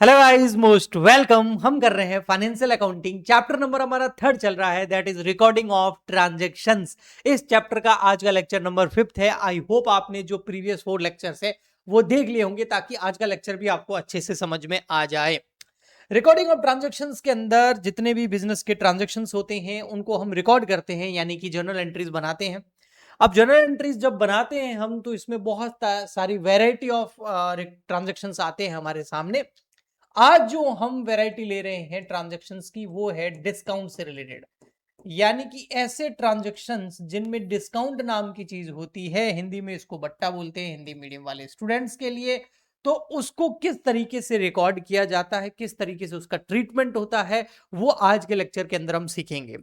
Hello guys, most welcome. हम कर रहे हैं फाइनेंशियल अकाउंटिंग चैप्टर नंबर हमारा थर्ड चल रहा है, that is recording of transactions. इस चैप्टर का आज का लेक्चर नंबर 5 है। आई होप आपने जो प्रीवियस 4 लेक्चर्स है वो देख लिए होंगे ताकि आज का लेक्चर भी आपको अच्छे से समझ में आ जाए। रिकॉर्डिंग ऑफ ट्रांजैक्शंस के अंदर जितने भी बिजनेस के ट्रांजैक्शंस होते हैं उनको हम रिकॉर्ड करते हैं, यानी कि जर्नल एंट्रीज बनाते हैं। अब जर्नल एंट्रीज जब बनाते हैं हम तो इसमें बहुत सारी वैरायटी ऑफ ट्रांजैक्शंस आते हैं हमारे सामने। आज जो हम वैरायटी ले रहे हैं ट्रांजैक्शंस की वो है डिस्काउंट से रिलेटेड, यानी कि ऐसे ट्रांजैक्शंस जिनमें डिस्काउंट नाम की चीज होती है। हिंदी में इसको बट्टा बोलते हैं हिंदी मीडियम वाले स्टूडेंट्स के लिए। तो उसको किस तरीके से रिकॉर्ड किया जाता है, किस तरीके से उसका ट्रीटमेंट होता है, वो आज के लेक्चर के अंदर हम सीखेंगे।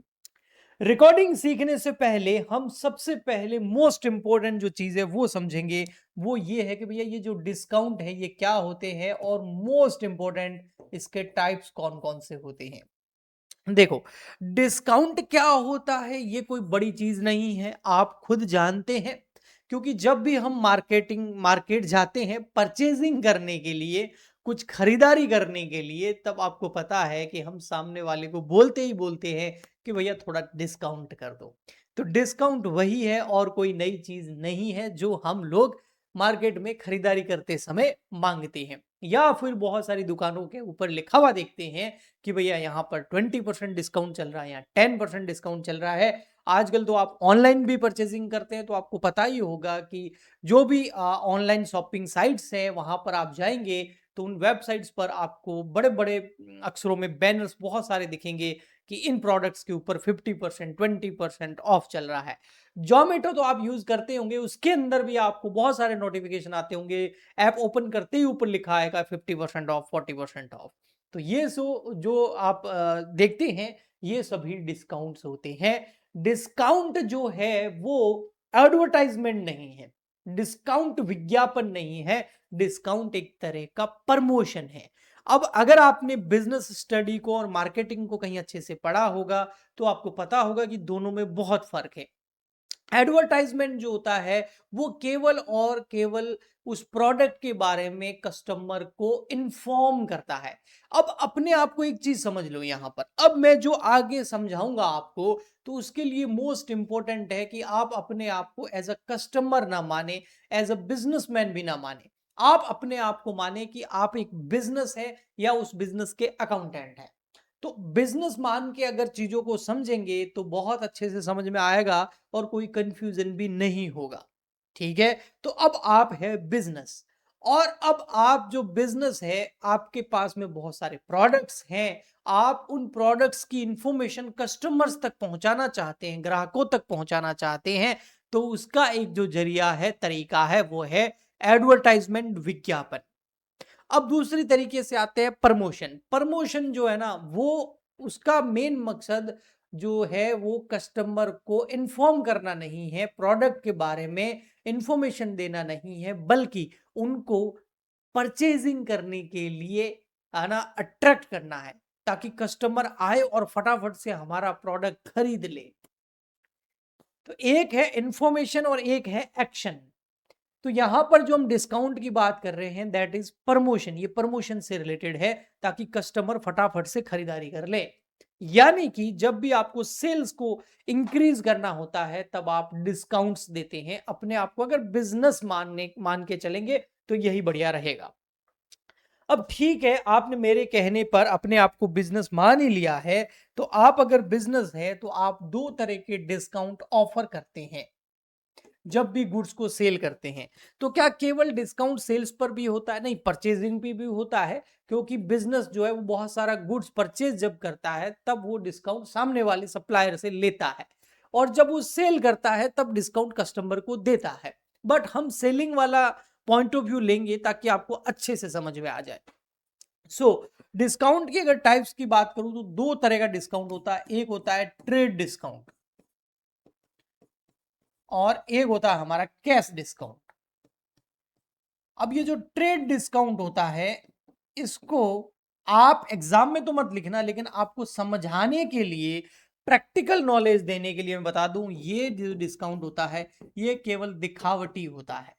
रिकॉर्डिंग सीखने से पहले हम सबसे पहले मोस्ट इंपॉर्टेंट जो चीज है वो समझेंगे। वो ये है कि भैया ये जो डिस्काउंट है ये क्या होते हैं और मोस्ट इंपॉर्टेंट इसके टाइप्स कौन कौन से होते हैं। देखो, डिस्काउंट क्या होता है ये कोई बड़ी चीज नहीं है, आप खुद जानते हैं। क्योंकि जब भी हम मार्केट जाते हैं परचेजिंग करने के लिए, कुछ खरीदारी करने के लिए, तब आपको पता है कि हम सामने वाले को बोलते ही बोलते हैं कि भैया थोड़ा डिस्काउंट कर दो। तो डिस्काउंट वही है और कोई नई चीज नहीं है जो हम लोग मार्केट में खरीदारी करते समय मांगते हैं, या फिर बहुत सारी दुकानों के ऊपर लिखा हुआ देखते हैं कि भैया यहाँ पर 20% डिस्काउंट चल रहा है या 10% डिस्काउंट चल रहा है। आजकल तो आप ऑनलाइन भी परचेजिंग करते हैं तो आपको पता ही होगा कि जो भी ऑनलाइन शॉपिंग साइट्स हैं वहां पर आप जाएंगे तो उन वेबसाइट्स पर आपको बड़े बड़े अक्षरों में बैनर्स बहुत सारे दिखेंगे कि इन प्रोडक्ट्स के ऊपर 50% 20% ऑफ चल रहा है। जोमेटो तो आप यूज करते होंगे, उसके अंदर भी आपको बहुत सारे नोटिफिकेशन आते होंगे। ऐप ओपन करते ही ऊपर लिखा आएगा 50% ऑफ, 40% ऑफ। तो ये जो आप देखते हैं ये सभी डिस्काउंट्स होते हैं। डिस्काउंट जो है वो एडवर्टाइजमेंट नहीं है, डिस्काउंट विज्ञापन नहीं है, डिस्काउंट एक तरह का प्रमोशन है। अब अगर आपने बिजनेस स्टडी को और मार्केटिंग को कहीं अच्छे से पढ़ा होगा तो आपको पता होगा कि दोनों में बहुत फर्क है। एडवर्टाइजमेंट जो होता है वो केवल और केवल उस प्रोडक्ट के बारे में कस्टमर को इन्फॉर्म करता है। अब अपने आप को एक चीज समझ लो यहां पर, अब मैं जो आगे समझाऊंगा आपको तो उसके लिए मोस्ट इंपॉर्टेंट है कि आप अपने आप को एज अ कस्टमर ना माने, एज अ बिजनेसमैन भी ना माने। आप अपने आप को माने कि आप एक बिजनेस है या उस बिजनेस के अकाउंटेंट है। तो बिजनेस मान के अगर चीजों को समझेंगे तो बहुत अच्छे से समझ में आएगा और कोई कंफ्यूजन भी नहीं होगा। ठीक है, तो अब आप है बिजनेस, और अब आप जो बिजनेस है आपके पास में बहुत सारे प्रोडक्ट्स हैं। आप उन प्रोडक्ट्स की इंफॉर्मेशन कस्टमर्स तक पहुंचाना चाहते हैं, ग्राहकों तक पहुंचाना चाहते हैं। तो उसका एक जो जरिया है, तरीका है, वो है एडवर्टाइजमेंट, विज्ञापन। अब दूसरी तरीके से आते हैं प्रमोशन। प्रमोशन जो है ना वो उसका मेन मकसद जो है वो कस्टमर को इन्फॉर्म करना नहीं है, प्रोडक्ट के बारे में इंफॉर्मेशन देना नहीं है, बल्कि उनको परचेजिंग करने के लिए आना अट्रैक्ट करना है ताकि कस्टमर आए और फटाफट से हमारा प्रोडक्ट खरीद ले। तो एक है इंफॉर्मेशन और एक है एक्शन। तो यहां पर जो हम डिस्काउंट की बात कर रहे हैं दैट इज प्रमोशन, ये प्रमोशन से रिलेटेड है ताकि कस्टमर फटाफट से खरीदारी कर ले। यानी कि जब भी आपको सेल्स को इंक्रीज करना होता है तब आप डिस्काउंट्स देते हैं अपने आप को। अगर बिजनेस मान के चलेंगे तो यही बढ़िया रहेगा। अब ठीक है, आपने मेरे कहने पर अपने आप को बिजनेस मान ही लिया है। तो आप अगर बिजनेस है तो आप दो तरह के डिस्काउंट ऑफर करते हैं जब भी गुड्स को सेल करते हैं। तो क्या केवल डिस्काउंट सेल्स पर भी होता है? नहीं, परचेजिंग पे भी होता है। क्योंकि बिजनेस जो है वो बहुत सारा गुड्स परचेज जब करता है तब वो डिस्काउंट सामने वाले सप्लायर से लेता है, और जब वो सेल करता है तब डिस्काउंट कस्टमर को देता है। बट हम सेलिंग वाला पॉइंट ऑफ व्यू लेंगे ताकि आपको अच्छे से समझ में आ जाए। सो डिस्काउंट की अगर टाइप्स की बात करूं तो दो तरह का डिस्काउंट होता है। एक होता है ट्रेड डिस्काउंट और एक होता है हमारा कैश डिस्काउंट। अब ये जो ट्रेड डिस्काउंट होता है इसको आप एग्जाम में तो मत लिखना, लेकिन आपको समझाने के लिए, प्रैक्टिकल नॉलेज देने के लिए मैं बता दूं, ये जो डिस्काउंट होता है ये केवल दिखावटी होता है।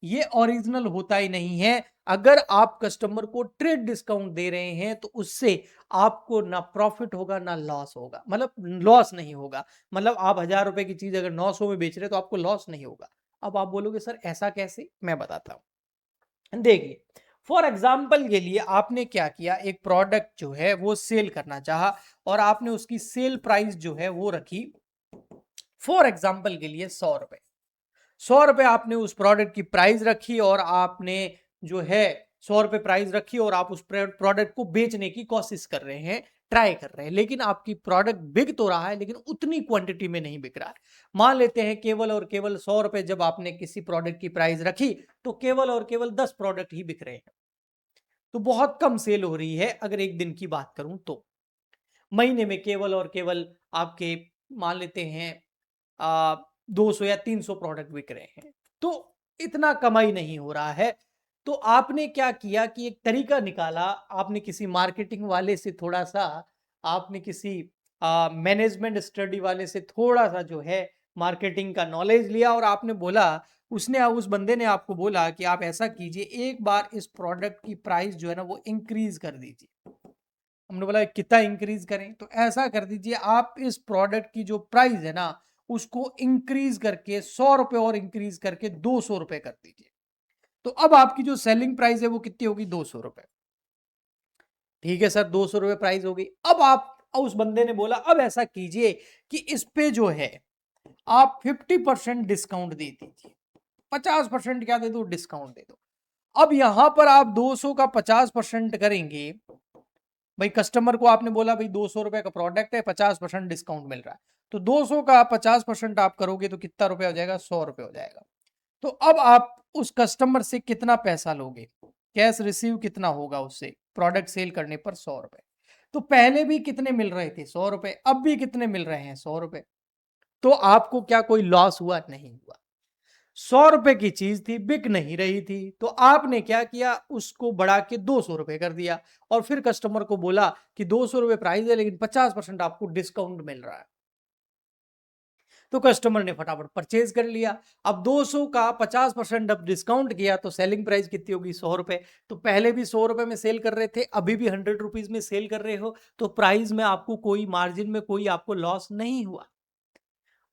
ये ओरिजिनल होता ही नहीं है। अगर आप कस्टमर को ट्रेड डिस्काउंट दे रहे हैं तो उससे आपको ना प्रॉफिट होगा ना लॉस होगा, मतलब लॉस नहीं होगा। मतलब आप 1000 रुपए की चीज अगर 900 में बेच रहे हैं तो आपको लॉस नहीं होगा। अब आप बोलोगे सर ऐसा कैसे, मैं बताता हूं। देखिए, फॉर एग्जाम्पल के लिए आपने क्या किया, एक प्रोडक्ट जो है वो सेल करना चाहा और आपने उसकी सेल प्राइस जो है वो रखी फॉर एग्जाम्पल के लिए 100 रुपए। 100 रुपए आपने उस प्रोडक्ट की प्राइस रखी और आपने जो है 100 रुपए प्राइस रखी और आप उस प्रोडक्ट को बेचने की कोशिश कर रहे हैं, ट्राई कर रहे हैं, लेकिन आपकी प्रोडक्ट बिक तो रहा है लेकिन उतनी क्वांटिटी में नहीं बिक रहा है। मान लेते हैं केवल और केवल 100 रुपए जब आपने किसी प्रोडक्ट की प्राइस रखी तो केवल और केवल 10 प्रोडक्ट ही बिक रहे हैं। तो बहुत कम सेल हो रही है। अगर एक दिन की बात करूं तो महीने में केवल और केवल आपके मान लेते हैं 200 या 300 प्रोडक्ट बिक रहे हैं, तो इतना कमाई नहीं हो रहा है। तो आपने क्या किया कि एक तरीका निकाला, आपने किसी मार्केटिंग वाले से थोड़ा सा, आपने किसी मैनेजमेंट स्टडी वाले से थोड़ा सा जो है मार्केटिंग का नॉलेज लिया और आपने बोला, उसने उस बंदे ने आपको बोला कि आप ऐसा कीजिए, एक बार इस प्रोडक्ट की प्राइस जो है ना वो इंक्रीज कर दीजिए। हमने बोला कितना इंक्रीज करें, तो ऐसा कर दीजिए आप इस प्रोडक्ट की जो प्राइस है ना उसको इंक्रीज करके 100 रुपए और इंक्रीज करके 200 रुपए कर दीजिए। तो अब आपकी जो सेलिंग प्राइस है वो कितनी होगी, 200 रुपए। ठीक है सर, 200 रुपए प्राइस होगी। अब आप, उस बंदे ने बोला अब ऐसा कीजिए कि इस पे जो है आप 50% डिस्काउंट दे दीजिए, 50% क्या दे दो, डिस्काउंट दे दो। अब यहां पर आप 200 का 50% करेंगे, भाई कस्टमर को आपने बोला भाई 200 रुपए का प्रोडक्ट है, 50% डिस्काउंट मिल रहा है, तो 200 का 50% आप करोगे तो कितना रुपए हो जाएगा, 100 रुपए हो जाएगा। तो अब आप उस कस्टमर से कितना पैसा लोगे, कैश रिसीव कितना होगा उससे प्रोडक्ट सेल करने पर, 100 रुपए। तो पहले भी कितने मिल रहे थे, 100 रुपए, अब भी कितने मिल रहे हैं, 100 रुपए। तो आपको क्या कोई लॉस हुआ, नहीं हुआ। 100 रुपए की चीज थी, बिक नहीं रही थी, तो आपने क्या किया, उसको बढ़ा के 200 रुपए कर दिया और फिर कस्टमर को बोला कि 200 रुपए प्राइस है लेकिन 50% आपको डिस्काउंट मिल रहा है। तो कस्टमर ने फटाफट परचेज कर लिया। अब 200 का 50% अब डिस्काउंट किया तो सेलिंग प्राइस कितनी होगी, 100 रुपए। तो पहले भी 100 रुपए में सेल कर रहे थे, अभी भी 100 रुपीज में सेल कर रहे हो, तो प्राइस में आपको कोई मार्जिन में कोई आपको लॉस नहीं हुआ।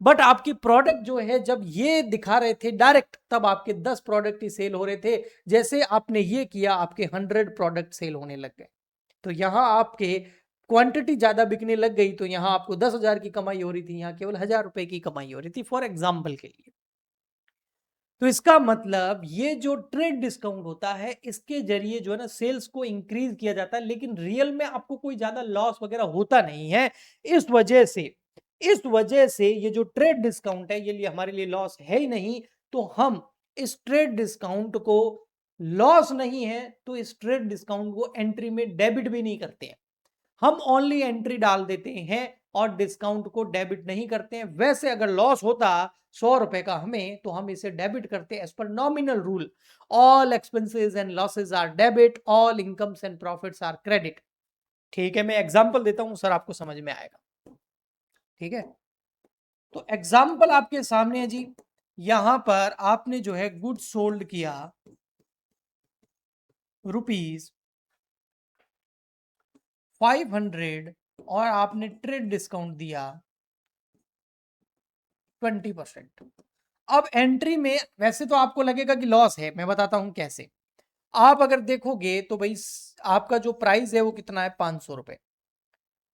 बट आपकी प्रोडक्ट जो है जब ये दिखा रहे थे डायरेक्ट, तब आपके 10 प्रोडक्ट ही सेल हो रहे थे। जैसे आपने ये किया, आपके 100 प्रोडक्ट सेल होने लग गए। तो यहां आपके क्वांटिटी ज्यादा बिकने लग गई, तो यहां आपको 10,000 की कमाई हो रही थी, यहां केवल 1000 रुपए की कमाई हो रही थी, फॉर एग्जाम्पल के लिए। तो इसका मतलब ये जो ट्रेड डिस्काउंट होता है इसके जरिए जो है ना सेल्स को इंक्रीज किया जाता है, लेकिन रियल में आपको कोई ज्यादा लॉस वगैरह होता नहीं है। इस वजह से ये जो ट्रेड डिस्काउंट है ये लिए हमारे लिए लॉस है ही नहीं। तो हम इस ट्रेड डिस्काउंट को, लॉस नहीं है तो इस ट्रेड डिस्काउंट को एंट्री में डेबिट भी नहीं करते हैं। हम ओनली एंट्री डाल देते हैं और डिस्काउंट को डेबिट नहीं करते हैं। वैसे अगर लॉस होता 100 रुपए का हमें, तो हम इसे डेबिट करते हैं as per nominal rule. All expenses and losses are debit, all incomes and profits are credit. ठीक है, मैं एग्जांपल देता हूं सर, आपको समझ में आएगा। ठीक है, तो एग्जाम्पल आपके सामने है जी। यहां पर आपने जो है गुड सोल्ड किया ₹500 और आपने ट्रेड डिस्काउंट दिया 20%। अब एंट्री में वैसे तो आपको लगेगा कि लॉस है, मैं बताता हूं कैसे। आप अगर देखोगे तो भाई आपका जो प्राइस है वो कितना है, 500 रुपए।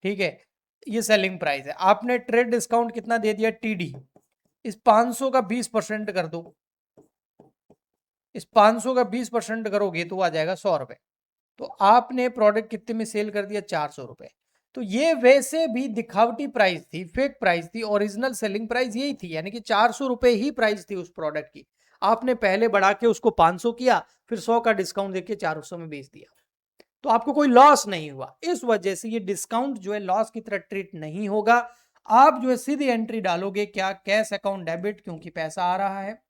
ठीक है, ये सेलिंग प्राइस है। आपने ट्रेड डिस्काउंट कितना दे दिया, टीडी। इस 500 का 20% कर दो, इस 500 का 20% करोगे तो आ जाएगा 100 रुपए। तो आपने प्रोडक्ट कितने में सेल कर दिया, 400 रुपए। तो ये वैसे भी दिखावटी प्राइस थी, फेक प्राइस थी, ओरिजिनल सेलिंग प्राइस यही थी, यानी कि 400 रुपए ही प्राइस थी उस प्रोडक्ट की। आपने पहले बढ़ा के उसको 500 किया, फिर 100 का डिस्काउंट देके 400 में बेच दिया, तो आपको कोई लॉस नहीं हुआ। इस वजह से ये डिस्काउंट जो है लॉस की तरह ट्रीट नहीं होगा। आप जो है सीधी एंट्री डालोगे, क्या, कैश अकाउंट डेबिट, क्योंकि पैसा आ रहा है।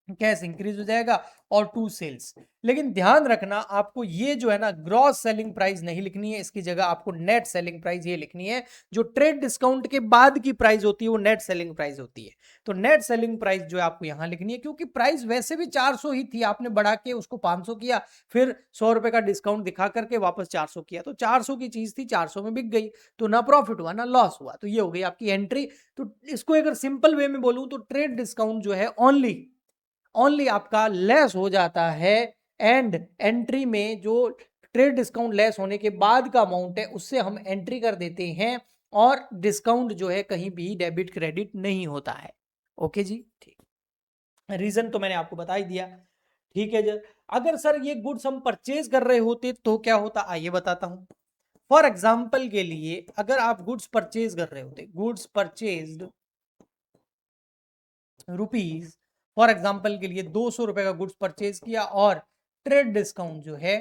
कैश इंक्रीज हो जाएगा, और टू सेल्स। लेकिन ध्यान रखना आपको ये जो है ना ग्रॉस सेलिंग प्राइस नहीं लिखनी है, इसकी जगह आपको नेट सेलिंग प्राइस ये लिखनी है। जो ट्रेड डिस्काउंट के बाद की प्राइस होती है वो नेट सेलिंग प्राइस होती है। तो नेट सेलिंग प्राइस जो है आपको यहां लिखनी है, क्योंकि प्राइस वैसे भी 400 ही थी, आपने बढ़ा के उसको 500 किया, फिर 100 रुपए का डिस्काउंट दिखा करके वापस 400 किया, तो 400 की चीज थी 400 में बिक गई, तो ना प्रॉफिट हुआ ना लॉस हुआ। तो ये हो गई आपकी एंट्री। तो इसको अगर सिंपल वे में बोलूं तो ट्रेड डिस्काउंट जो है ओनली आपका लेस हो जाता है, एंड एंट्री में जो ट्रेड डिस्काउंट लेस होने के बाद का अमाउंट है उससे हम एंट्री कर देते हैं, और डिस्काउंट जो है कहीं भी डेबिट क्रेडिट नहीं होता है। ओके जी, ठीक। रीजन तो मैंने आपको बता ही दिया। ठीक है जी। अगर सर ये गुड्स हम परचेज कर रहे होते तो क्या होता, आइए बताता हूं। फॉर एग्जाम्पल के लिए अगर आप गुड्स परचेज कर रहे होते, goods purchased rupees, for example के लिए 200 रुपए का गुड्स परचेज किया, और ट्रेड डिस्काउंट जो है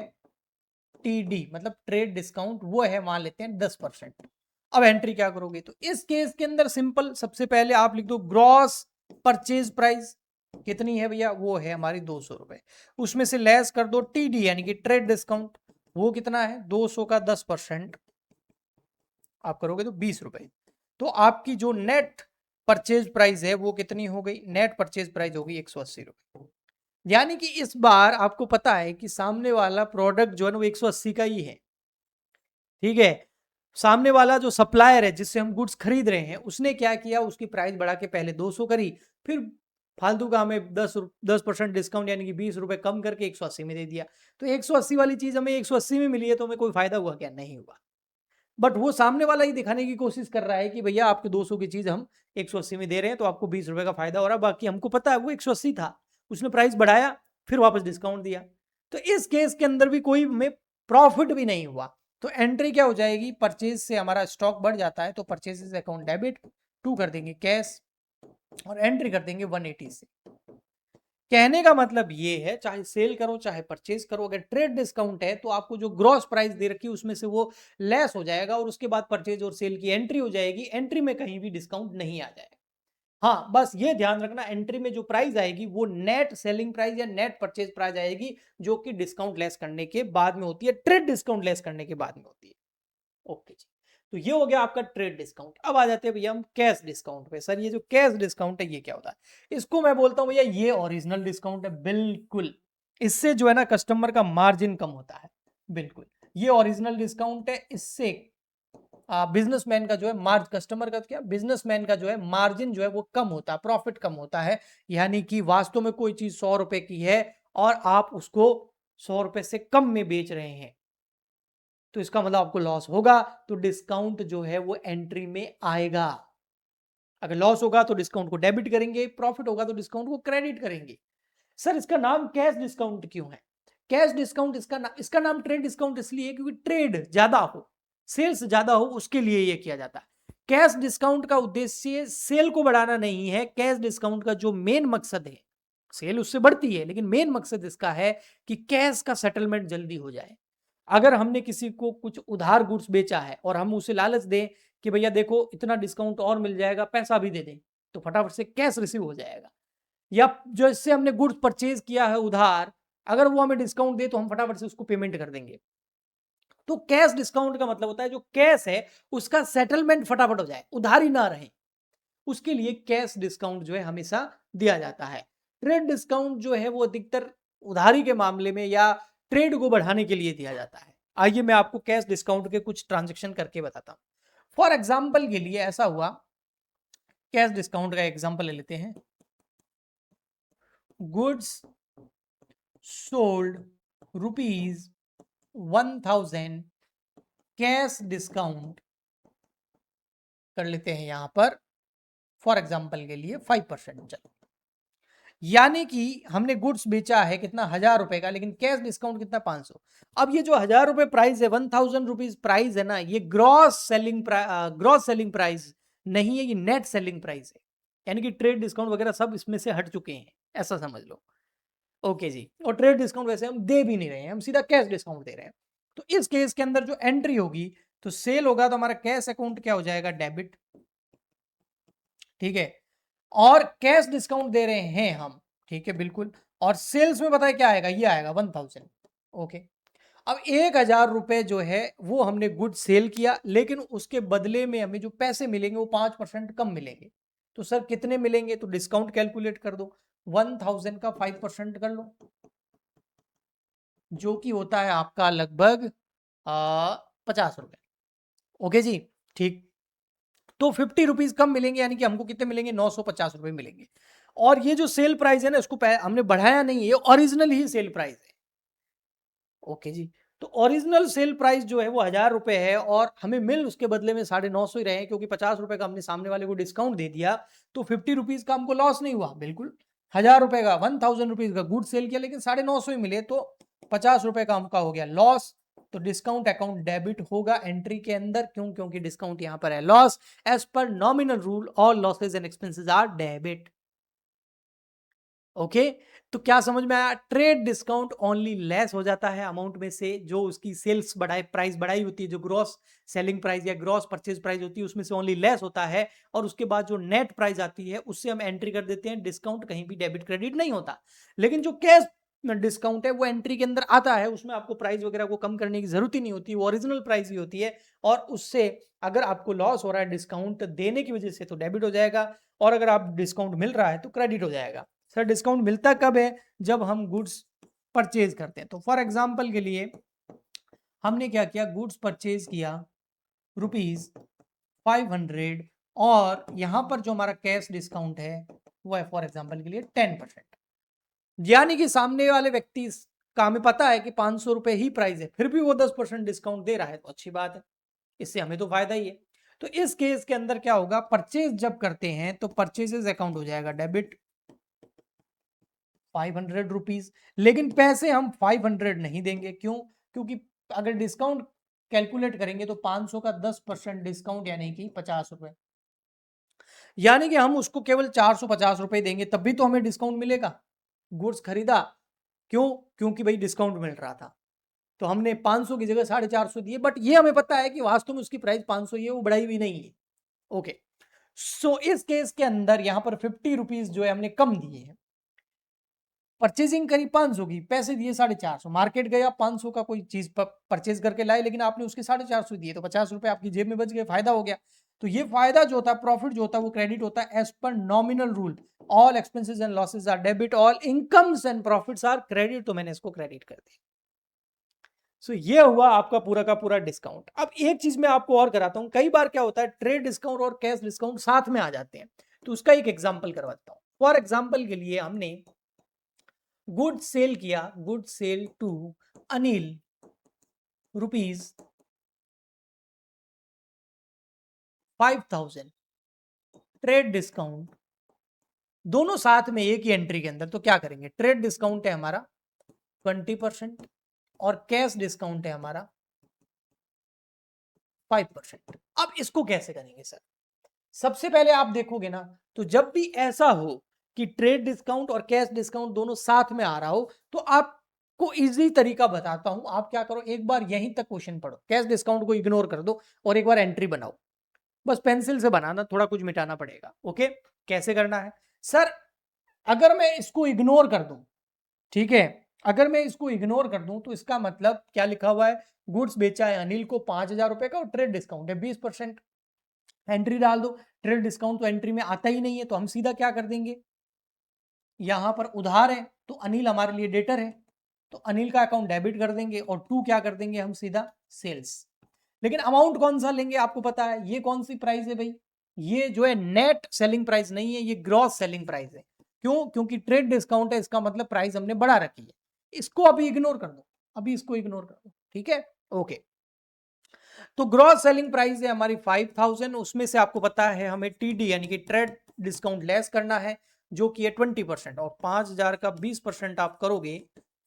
टीडी मतलब ट्रेड डिस्काउंट वो है मान लेते हैं 10%। अब एंट्री क्या करोगे, तो इस केस के अंदर सिंपल, सबसे पहले आप लिख दो ग्रॉस परचेज प्राइस कितनी है भैया, वो है हमारी 200 रुपए, उसमें से लेस कर दो टीडी यानी कि ट्रेड डिस्काउंट, वो कितना है 200 का 10% आप करोगे तो 20 रुपए। तो आपकी जो नेट परचेज प्राइस है वो कितनी हो गई, नेट परचेज प्राइस हो गई 180 रुपए। यानी कि इस बार आपको पता है कि सामने वाला प्रोडक्ट जो है ना वो 180 का ही है। ठीक है, सामने वाला जो सप्लायर है जिससे हम गुड्स खरीद रहे हैं उसने क्या किया, उसकी प्राइस बढ़ा के पहले 200 करी, फिर फालतू का हमें 10% डिस्काउंट यानी कि 20 रुपए कम करके 180 में दे दिया। तो 180 वाली चीज हमें 180 में मिली है, तो हमें कोई फायदा हुआ क्या, नहीं हुआ। बट वो सामने वाला ही दिखाने की कोशिश कर रहा है कि भैया आपके 200 की चीज हम 180 में दे रहे हैं, तो आपको 20 रुपए का फायदा हो रहा है, बाकी हमको पता है वो 180 था, उसने प्राइस बढ़ाया फिर वापस डिस्काउंट दिया। तो इस केस के अंदर भी कोई में प्रॉफिट भी नहीं हुआ। तो एंट्री क्या हो जाएगी, परचेज से हमारा स्टॉक बढ़ जाता है तो परचेज अकाउंट डेबिट, टू कर देंगे कैश, और एंट्री कर देंगे 180 से। कहने का मतलब ये है, चाहे सेल करो चाहे परचेज करो, अगर ट्रेड डिस्काउंट है तो आपको जो ग्रॉस प्राइस दे रखी है उसमें से वो लेस हो जाएगा, और उसके बाद परचेज और सेल की एंट्री हो जाएगी। एंट्री में कहीं भी डिस्काउंट नहीं आ जाएगा। हाँ, बस ये ध्यान रखना, एंट्री में जो प्राइस आएगी वो नेट सेलिंग प्राइस या नेट परचेज प्राइस आएगी, जो कि डिस्काउंट लेस करने के बाद में होती है, ट्रेड डिस्काउंट लेस करने के बाद में होती है। ओके जी, तो ये हो गया आपका ट्रेड डिस्काउंट। अब आ जाते हैं भैया हम कैश डिस्काउंट पे। सर ये जो कैश डिस्काउंट है ये क्या होता है, इसको मैं बोलता हूं भैया ये ओरिजिनल डिस्काउंट है। बिल्कुल, इससे जो है ना कस्टमर का मार्जिन कम होता है। बिल्कुल, ये ओरिजिनल डिस्काउंट है। इससे बिजनेसमैन का जो है मार्ज कस्टमर का क्या, बिजनेसमैन का जो है मार्जिन जो है वो कम होता है, प्रॉफिट कम होता है। यानी कि वास्तव में कोई चीज 100 रुपए की है और आप उसको 100 रुपए से कम में बेच रहे हैं, तो इसका मतलब आपको लॉस होगा, तो डिस्काउंट जो है वो एंट्री में आएगा। अगर लॉस होगा तो डिस्काउंट को डेबिट करेंगे, प्रॉफिट होगा तो डिस्काउंट को क्रेडिट करेंगे। सर इसका नाम कैश डिस्काउंट क्यों है, कैश डिस्काउंट इसका नाम ट्रेड डिस्काउंट इसलिए है क्योंकि ट्रेड ज्यादा हो, सेल्स ज्यादा हो, उसके लिए ये किया जाता है। कैश डिस्काउंट का उद्देश्य सेल को बढ़ाना नहीं है। कैश डिस्काउंट का जो मेन मकसद है, सेल उससे बढ़ती है लेकिन मेन मकसद इसका है कि कैश का सेटलमेंट जल्दी हो जाए। अगर हमने किसी को कुछ उधार गुड्स बेचा है और हम उसे लालच दें कि भैया देखो इतना डिस्काउंट और मिल जाएगा, पैसा भी दे दें, तो फटाफट से कैश रिसीव हो जाएगा। या जो इससे हमने गुड्स परचेज किया है उधार, अगर वो हमें डिस्काउंट दे तो हम फटाफट से उसको पेमेंट कर देंगे। तो कैश डिस्काउंट का मतलब होता है जो कैश है उसका सेटलमेंट फटाफट हो जाए, उधारी ना रहे, उसके लिए कैश डिस्काउंट जो है हमेशा दिया जाता है। ट्रेड डिस्काउंट जो है वो अधिकतर उधारी के मामले में या ट्रेड को बढ़ाने के लिए दिया जाता है। आइए मैं आपको कैश डिस्काउंट के कुछ ट्रांजेक्शन करके बताता हूं। फॉर एग्जाम्पल के लिए ऐसा हुआ, कैश डिस्काउंट का एग्जाम्पल ले लेते हैं। गुड्स सोल्ड ₹1000 कैश डिस्काउंट कर लेते हैं यहां पर, फॉर एग्जाम्पल के लिए 5%। चलो, यानी कि हमने गुड्स बेचा है कितना, 1000 रुपए का, लेकिन कैश डिस्काउंट कितना, 500। अब ये जो 1000 रुपए प्राइस है, 1000 रुपीज प्राइस है ना, ये ग्रॉस सेलिंग प्राइस नहीं है, ये नेट सेलिंग प्राइस है। यानी कि ट्रेड डिस्काउंट वगैरह सब इसमें से हट चुके हैं, ऐसा समझ लो। ओके जी, और ट्रेड डिस्काउंट वैसे हम दे भी नहीं रहे हैं, हम सीधा कैश डिस्काउंट दे रहे हैं। तो इस केस के अंदर जो एंट्री होगी, तो सेल होगा तो हमारा कैश अकाउंट क्या हो जाएगा, डेबिट। ठीक है, और कैश डिस्काउंट दे रहे हैं हम, ठीक है बिल्कुल। और सेल्स में बताए क्या आएगा, ये आएगा 1000। ओके, अब 1000 रुपए जो है वो हमने गुड सेल किया, लेकिन उसके बदले में हमें जो पैसे मिलेंगे वो 5% कम मिलेंगे। तो सर कितने मिलेंगे, तो डिस्काउंट कैलकुलेट कर दो, 1000 का 5% कर लो, जो कि होता है आपका लगभग 50 रुपए। ओके जी, ठीक। तो 50 रुपीज कम मिलेंगे, यानी कि हमको कितने मिलेंगे, 950 रुपए मिलेंगे। और ये जो सेल प्राइस है ना, इसको हमने बढ़ाया नहीं है, ये ओरिजिनल ही सेल प्राइस है। ओके जी, तो ओरिजिनल सेल प्राइस जो है वो 1000 रुपए है, और हमें मिल उसके बदले में 950 ही रहे हैं, क्योंकि 50 रुपए का हमने सामने वाले को डिस्काउंट दे दिया। तो 50 रुपीज का हमको लॉस नहीं हुआ, बिल्कुल। 1000 रुपए का, 1000 रुपीज का गुड सेल किया, लेकिन 950 ही मिले, तो 50 रुपए का हमका हो गया लॉस। तो डिस्काउंट अकाउंट डेबिट होगा एंट्री के अंदर, क्यों, क्योंकि डिस्काउंट यहां पर है loss. As per nominal rule all losses and expenses are debit. Okay, तो क्या समझ में आया, ट्रेड डिस्काउंट ओनली लेस हो जाता है अमाउंट में से जो उसकी सेल्स बढ़ाई, प्राइस बढ़ाई होती है, जो ग्रॉस सेलिंग प्राइस या ग्रॉस परचेज प्राइस होती है उसमें से ओनली लेस होता है, और उसके बाद जो नेट प्राइस आती है उससे हम एंट्री कर देते हैं। डिस्काउंट कहीं भी डेबिट क्रेडिट नहीं होता। लेकिन जो कैश डिस्काउंट है वो एंट्री के अंदर आता है, उसमें आपको प्राइस वगैरह को कम करने की जरूरत ही नहीं होती, वो ओरिजिनल प्राइस ही होती है। और उससे अगर आपको लॉस हो रहा है डिस्काउंट देने की वजह से, तो डेबिट हो जाएगा, और अगर आप डिस्काउंट मिल रहा है तो क्रेडिट हो जाएगा। सर डिस्काउंट मिलता कब है, जब हम गुड्स परचेज करते हैं। तो फॉर एग्जांपल के लिए हमने क्या किया, गुड्स परचेज किया ₹500, और यहां पर जो हमारा कैश डिस्काउंट है वो है फॉर एग्जांपल के लिए 10%। यानी कि सामने वाले व्यक्ति का हमें पता है कि 500 रुपए ही प्राइस है, फिर भी वो 10% डिस्काउंट दे रहा है, तो अच्छी बात है, इससे हमें तो फायदा ही है। तो इस केस के अंदर क्या होगा, परचेज जब करते हैं तो परचेजेस अकाउंट हो जाएगा डेबिट 500 रुपीज, लेकिन पैसे हम 500 नहीं देंगे, क्यों, क्योंकि अगर डिस्काउंट कैलकुलेट करेंगे तो 500 का 10% डिस्काउंट यानी कि 50 रुपए, यानी कि हम उसको केवल 450 रुपए देंगे, तब भी तो हमें डिस्काउंट मिलेगा। गुड्स खरीदा, क्यों, क्योंकि भाई डिस्काउंट मिल रहा था, तो हमने 500 की जगह 450 दिए, बट ये हमें पता है कि वास्तव में उसकी प्राइस 500 ही है, वो बढ़ाई हुई नहीं है। ओके, सो इस केस के अंदर यहां पर 50 रुपीज जो है हमने कम दिए हैं। परचेजिंग करी 500 की, पैसे दिए 450, मार्केट गया 500 का कोई चीज परचेज करके लाए, लेकिन आपने उसके 450 दिए, तो 50 रुपए आपकी जेब में बच गए, फायदा हो गया। तो ये फायदा जो होता है, प्रॉफिट जो होता है, वो क्रेडिट होता है as per nominal rule. All expenses and losses are debit, all incomes and profits are credit, तो मैंने इसको क्रेडिट कर दिया। सो ये हुआ आपका पूरा का पूरा डिस्काउंट। अब एक चीज मैं आपको और कराता हूं, कई बार क्या होता है, ट्रेड डिस्काउंट और कैश डिस्काउंट साथ में आ जाते हैं, तो उसका एक एग्जांपल करवाता हूं। फॉर एग्जांपल के लिए हमने गुड सेल किया, good sale to Anil rupees 5000, trade discount, दोनों साथ में एक ही एंट्री के अंदर, तो क्या करेंगे, ट्रेड डिस्काउंट है हमारा 20% और कैश डिस्काउंट है हमारा 5%। अब इसको कैसे करेंगे सर, सबसे पहले आप देखोगे ना, तो जब भी ऐसा हो कि ट्रेड डिस्काउंट और कैश डिस्काउंट दोनों साथ में आ रहा हो, तो आपको इजी तरीका बताता हूं। आप क्या करो, एक बार यहीं तक क्वेश्चन पढ़ो, कैश डिस्काउंट को इग्नोर कर दो और एक बार एंट्री बनाओ, बस पेंसिल से बनाना, थोड़ा कुछ मिटाना पड़ेगा। ओके, कैसे करना है सर, अगर मैं इसको इग्नोर कर दूं, ठीक है, अगर मैं इसको इग्नोर कर दूं, तो इसका मतलब क्या लिखा हुआ है, गुड्स बेचा है अनिल को 5000 रुपए का और ट्रेड डिस्काउंट है 20%, एंट्री डाल दो। ट्रेड डिस्काउंट तो एंट्री में आता ही नहीं है, तो हम सीधा क्या कर देंगे, यहां पर उधार है तो अनिल हमारे लिए डेटर है, तो अनिल का अकाउंट डेबिट कर देंगे, और टू क्या कर देंगे हम सीधा सेल्स। लेकिन अमाउंट कौन सा लेंगे, आपको पता है ये कौन सी प्राइस है भाई, ये जो है नेट सेलिंग प्राइस नहीं है, ये ग्रॉस सेलिंग प्राइस है। क्यों, क्योंकि ट्रेड डिस्काउंट है, इसका मतलब प्राइस हमने बढ़ा रखी है। इसको अभी इग्नोर कर दो, अभी इसको इग्नोर कर दो, ठीक है। ओके, तो ग्रॉस सेलिंग प्राइस है हमारी 5000, उसमें से आपको पता है हमें टीडी यानी कि ट्रेड डिस्काउंट लेस करना है, जो कि है 20%, और 5000 का 20% आप करोगे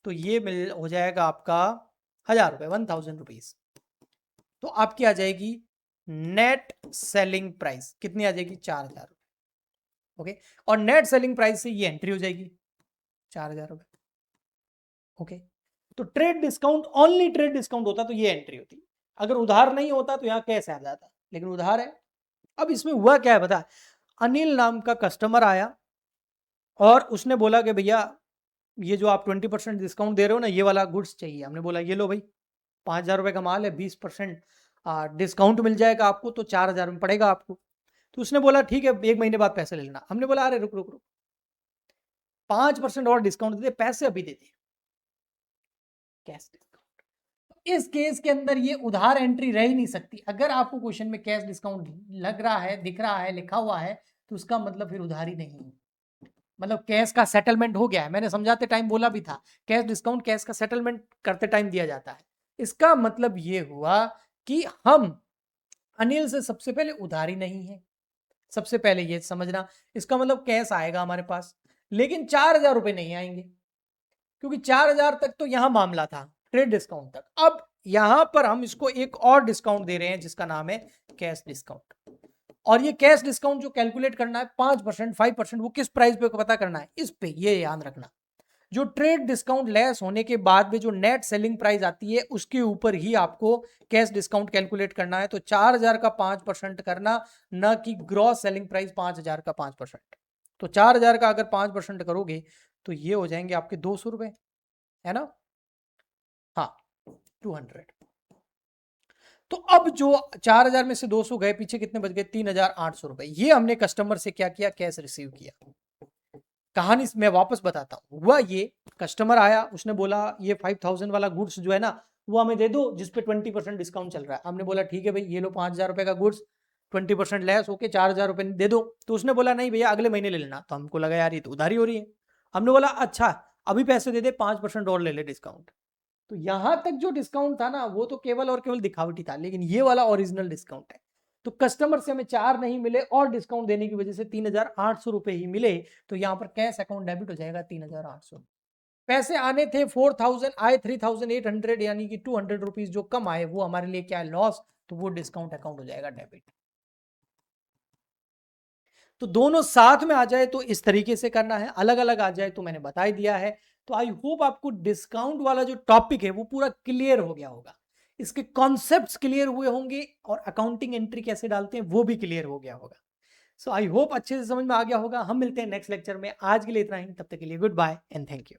तो ये मिल हो जाएगा आपका 1000 रुपए, 1000 रुपीज। तो आपकी आ जाएगी नेट सेलिंग प्राइस, कितनी आ जाएगी, 4000 रुपए। ओके, और नेट सेलिंग प्राइस से ये एंट्री हो जाएगी 4000 रुपए। ओके, तो trade discount, only trade discount होता तो ये एंट्री होती, अगर उधार नहीं होता तो यहां कैसे आ जाता, लेकिन उधार है। अब इसमें हुआ क्या है बता, अनिल नाम का कस्टमर आया, और उसने बोला कि भैया ये जो आप 20% डिस्काउंट दे रहे हो ना, ये वाला गुड्स चाहिए। हमने बोला ये लो भाई, 5,000 रुपए का माल है, 20% डिस्काउंट मिल जाएगा आपको, तो 4,000 में पड़ेगा आपको। तो उसने बोला ठीक है, 1 महीने बाद पैसे ले लेना। हमने बोला अरे रुक रुक रुक, 5% और डिस्काउंट दे दे, पैसे अभी दे दे, कैश डिस्काउंट। इस केस के अंदर ये उधार एंट्री रह ही नहीं सकती। अगर आपको क्वेश्चन में कैश डिस्काउंट लग रहा है, दिख रहा है, लिखा हुआ है, तो उसका मतलब फिर उधारी नहीं है, मतलब कैश का सेटलमेंट हो गया है। मैंने समझाते टाइम बोला भी था, कैश डिस्काउंट कैश का सेटलमेंट करते टाइम दिया जाता है। इसका मतलब ये हुआ कि हम अनिल से सबसे पहले उधारी नहीं है, सबसे पहले ये समझना। इसका मतलब कैश आएगा हमारे पास, लेकिन 4,000 रुपए नहीं आएंगे, क्योंकि 4,000 तक तो यहां मामला था, ट्रेड डिस्काउंट तक। अब यहां पर हम इसको एक और डिस्काउंट दे रहे हैं जिसका नाम है कैश डिस्काउंट। और ये कैश डिस्काउंट जो कैलकुलेट करना है 5%, 5%, वो किस प्राइस पे पता करना है, इस पे, ये याद रखना। जो ट्रेड डिस्काउंट लेस होने के बाद में जो नेट सेलिंग प्राइस आती है, उसके ऊपर ही आपको कैश डिस्काउंट कैलकुलेट करना है। तो 4,000 का 5% करना, ना कि ग्रॉस सेलिंग प्राइस 5,000 का 5%। तो 4,000 का अगर 5% करोगे तो ये हो जाएंगे आपके 200 रुपए, है ना? हाँ, 200। तो अब जो 4,000 में से 200 गए, पीछे कितने बच गए? 3,800 रुपए। ये हमने कस्टमर से क्या किया? कैश रिसीव किया। कहानी मैं वापस बताता हूँ। हुआ ये, कस्टमर आया, उसने बोला ये 5,000 वाला गुड्स जो है ना, वो हमें दे दो जिसपे 20% डिस्काउंट चल रहा है। हमने बोला ठीक है भाई, ये लो 5,000 रुपए का गुड्स, 20% लेस होके 4,000 रुपए दे दो। तो उसने बोला नहीं भैया, अगले महीने ले लेना। तो हमको लगा यार ये तो उधारी हो रही है। हमने बोला अच्छा, अभी पैसे दे दे, 5% और ले ले डिस्काउंट। तो यहां तक जो डिस्काउंट था ना, वो तो केवल और केवल दिखावटी था, लेकिन ये वाला ओरिजिनल डिस्काउंट है। तो कस्टमर से हमें 4 नहीं मिले, और डिस्काउंट देने की वजह से 3,800 रुपए ही मिले। तो यहां पर कैश अकाउंट डेबिट हो जाएगा 3,800। पैसे आने थे 4,000, आए 3,800, यानी कि 200 रुपीज जो कम आए, वो हमारे लिए क्या है? लॉस। तो वो डिस्काउंट अकाउंट हो जाएगा डेबिट। तो दोनों साथ में आ जाए तो इस तरीके से करना है, अलग अलग आ जाए तो मैंने बता ही दिया है। तो आई होप आपको डिस्काउंट वाला जो टॉपिक है वो पूरा क्लियर हो गया होगा, इसके कॉन्सेप्ट्स क्लियर हुए होंगे, और अकाउंटिंग एंट्री कैसे डालते हैं वो भी क्लियर हो गया होगा। सो आई होप अच्छे से समझ में आ गया होगा। हम मिलते हैं नेक्स्ट लेक्चर में। आज के लिए इतना ही, तब तक के लिए goodbye and thank you.